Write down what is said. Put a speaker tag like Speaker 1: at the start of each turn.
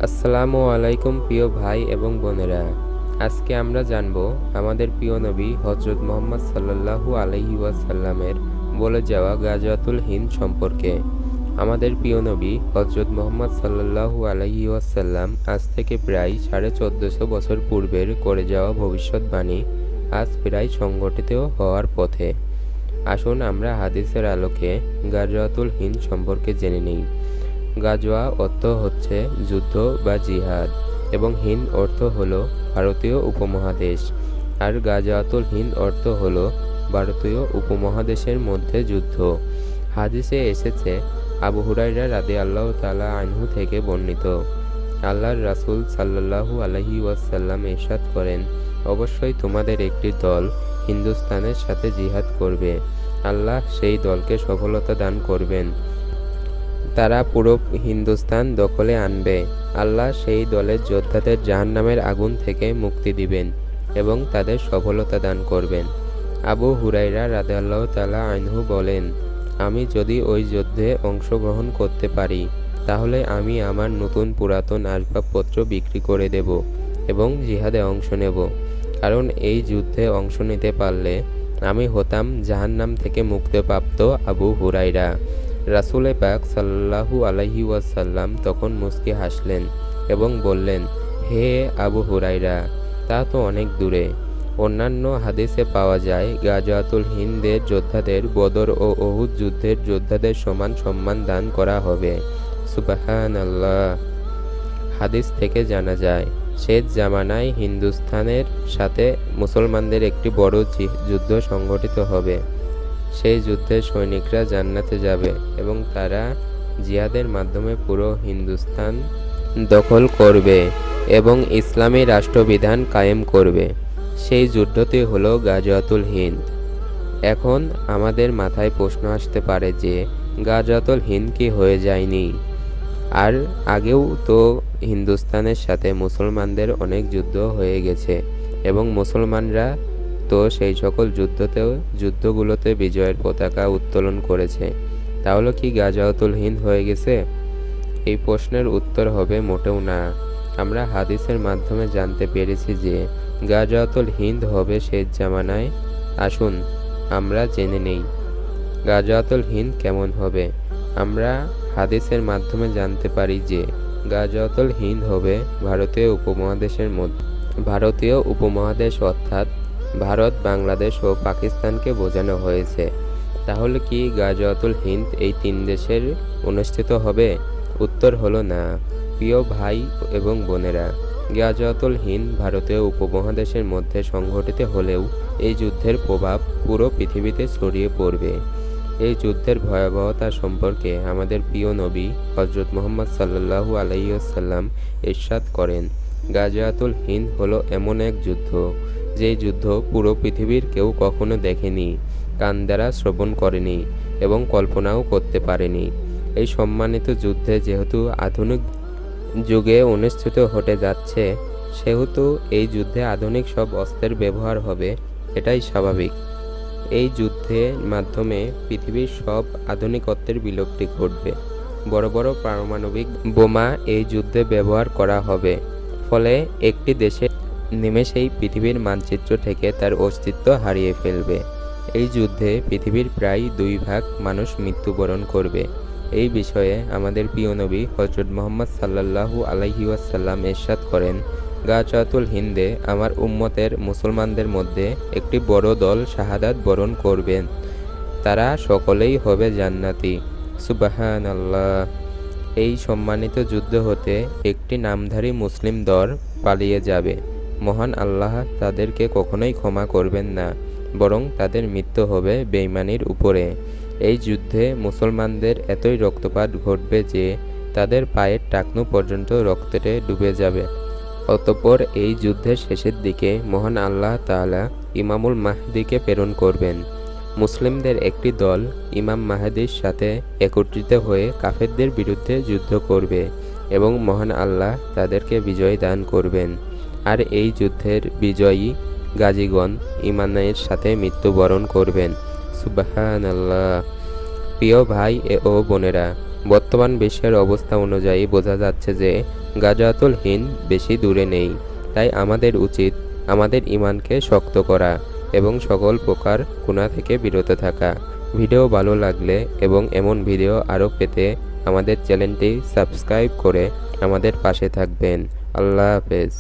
Speaker 1: আসসালামু আলাইকুম প্রিয় ভাই এবং বোনেরা। আজকে আমরা জানব আমাদের প্রিয় নবী হযরত মুহাম্মদ সাল্লাল্লাহু আলাইহি ওয়াসাল্লামের বলে যাওয়া গাজওয়াতুল হিন্দ সম্পর্কে। আমাদের প্রিয় নবী হযরত মুহাম্মদ সাল্লাল্লাহু আলাইহি ওয়াসাল্লাম আজ থেকে প্রায় 1450 বছর পূর্বের করে যাওয়া ভবিষ্যৎবাণী আজ প্রায় সংঘটিত হওয়ার পথে। আসুন আমরা হাদিসের আলোকে গাজওয়াতুল হিন্দ সম্পর্কে জেনে নিই। গাজওয়া অর্থ হচ্ছে যুদ্ধ বা জিহাদ এবং হিন্দ অর্থ হলো ভারতীয় উপমহাদেশ, আর গাজওয়াতুল হিন্দ অর্থ হলো ভারতীয় উপমহাদেশের মধ্যে যুদ্ধ। হাদিসে এসেছে, আবু হুরায়রা রাদিয়াল্লাহু তাআলা আনহু থেকে বর্ণিত, আল্লাহর রাসূল সাল্লাল্লাহু আলাইহি ওয়াসাল্লাম ইরশাদ করেন, অবশ্যই তোমাদের একটি দল হিন্দুস্তানের সাথে জিহাদ করবে। আল্লাহ সেই দলকে সফলতা দান করবেন। তারা পুরো হিন্দুস্তান দখলে আনবে। আল্লাহ সেই দলের যোদ্ধাদের জাহান্নামের আগুন থেকে মুক্তি দিবেন এবং তাদের সফলতা দান করবেন। আবু হুরায়রা রাদিয়াল্লাহু তাআলা আনহু বলেন, আমি যদি ওই যুদ্ধে অংশগ্রহণ করতে পারি তাহলে আমি আমার নতুন পুরাতন আসবাবপত্র বিক্রি করে দেব এবং জিহাদে অংশ নেব, কারণ এই যুদ্ধে অংশ নিতে পারলে আমি হতাম জাহান্নাম থেকে মুক্তিপ্রাপ্ত আবু হুরায়রা। রাসূলে পাক সাল্লাল্লাহু আলাইহি ওয়াসাল্লাম তখন মুস্কি হাসলেন এবং বললেন, হে আবু হুরায়রা, তা তো অনেক দূরে। অন্যান্য হাদিসে পাওয়া যায় গাজওয়াতুল হিন্দের যোদ্ধাদের বদর ও উহুদ যুদ্ধের যোদ্ধাদের সমান সম্মান দান করা হবে। সুবহানাল্লাহ। হাদিস থেকে জানা যায়, শেষ জামানায় হিন্দুস্তানের সাথে মুসলমানদের একটি বড় যুদ্ধ সংঘটিত হবে। সেই যুদ্ধে সৈনিকরা জান্নাতে যাবে এবং তারা জিহাদের মাধ্যমে পুরো হিন্দুস্তান দখল করবে এবং ইসলামী রাষ্ট্রবিধান কায়েম করবে। সেই যুদ্ধটি হলো গাজওয়াতুল হিন্দ। এখন আমাদের মাথায় প্রশ্ন আসতে পারে যে গাজওয়াতুল হিন্দ কি হয়ে যায়নি? আর আগেও তো হিন্দুস্তানের সাথে মুসলমানদের অনেক যুদ্ধ হয়ে গেছে এবং মুসলমানরা তো সেই সকল যুদ্ধগুলোতে বিজয়ের পতাকা উত্তোলন করেছে। তাহলে কি গাজওয়াতুল হিন্দ হয়ে গেছে? এই প্রশ্নের উত্তর হবে মোটেও না। আমরা হাদিসের মাধ্যমে জানতে পেরেছি যে গাজওয়াতুল হিন্দ হবে শেষ জামানায়। আসুন আমরা জেনে নেই গাজওয়াতুল হিন্দ কেমন হবে। আমরা হাদিসের মাধ্যমে জানতে পারি যে গাজওয়াতুল হিন্দ হবে ভারতীয় উপমহাদেশ অর্থাৎ ভারত, বাংলাদেশ ও পাকিস্তানকে বোঝানো হয়েছে। তাহলে কি গাজওয়াতুল হিন্দ এই তিন দেশের অনুষ্ঠিত হবে? উত্তর হলো না। প্রিয় ভাই এবং বোনেরা, গাজওয়াতুল হিন্দ ভারতীয় উপমহাদেশের মধ্যে সংঘটিত হলেও এই যুদ্ধের প্রভাব পুরো পৃথিবীতে ছড়িয়ে পড়বে। এই যুদ্ধের ভয়াবহতা সম্পর্কে আমাদের প্রিয় নবী হযরত মুহাম্মদ সাল্লাল্লাহু আলাইহি ওয়াসাল্লাম ইরশাদ করেন, গাজওয়াতুল হিন্দ হলো এমন এক যুদ্ধ যেই যুদ্ধ পুরো পৃথিবীর কেউ কখনো দেখেনি, কান দ্বারা শ্রবণ করেনি এবং কল্পনাও করতে পারেনি। এই সম্মানিত যুদ্ধে যেহেতু আধুনিক যুগে অনুষ্ঠিত হতে যাচ্ছে, সেহেতু এই যুদ্ধে আধুনিক সব অস্ত্রের ব্যবহার হবে, এটাই স্বাভাবিক। এই যুদ্ধের মাধ্যমে পৃথিবীর সব আধুনিকত্বের বিলুপ্তি ঘটবে। বড় বড় পারমাণবিক বোমা এই যুদ্ধে ব্যবহার করা হবে, ফলে একটি দেশে নিমেষেই পৃথিবীর মানচিত্র থেকে তার অস্তিত্ব হারিয়ে ফেলবে। এই যুদ্ধে পৃথিবীর প্রায় 2 ভাগ মানুষ মৃত্যুবরণ করবে। এই বিষয়ে আমাদের প্রিয় নবী হযরত মুহাম্মদ সাল্লাল্লাহু আলাইহি ওয়াসাল্লাম ইরশাদ করেন, গাজওয়াতুল হিন্দে আমার উম্মতের মুসলমানদের মধ্যে একটি বড় দল শাহাদাত বরণ করবেন, তারা সকলেই হবে জান্নাতি। সুবহানাল্লাহ। এই সম্মানিত যুদ্ধ হতে একটি নামধারী মুসলিম দল পালিয়ে যাবে। মহান আল্লাহ তাদেরকে কখনোই ক্ষমা করবেন না, বরং তাদের মৃত্যু হবে বেঈমানির উপরে। এই যুদ্ধে মুসলমানদের এতই রক্তপাত ঘটবে যে তাদের পায়ের টাকনু পর্যন্ত রক্তে ডুবে যাবে। অতঃপর এই যুদ্ধের শেষের দিকে মহান আল্লাহ তাআলা ইমামুল মাহদিকে প্রেরণ করবেন। মুসলিমদের একটি দল ইমাম মাহদির সাথে একত্রিত হয়ে কাফেরদের বিরুদ্ধে যুদ্ধ করবে এবং মহান আল্লাহ তাদেরকে বিজয় দান করবেন। আর এই যুদ্ধের বিজয়ী গাজীগণ ঈমানের সাথে মৃত্যুবরণ করবেন। সুবহানাল্লাহ। প্রিয় ভাই ও বোনেরা, বর্তমান বিশ্বের অবস্থা অনুযায়ী বোঝা যাচ্ছে যে গাজওয়াতুল হিন্দ বেশি দূরে নেই। তাই আমাদের উচিত আমাদের ঈমানকে শক্ত করা এবং সকল প্রকার গুনাহ থেকে বিরত থাকা। ভিডিও ভালো লাগলে এবং এমন ভিডিও আরও পেতে আমাদের চ্যানেলটি সাবস্ক্রাইব করে আমাদের পাশে থাকবেন। আল্লাহ হাফেজ।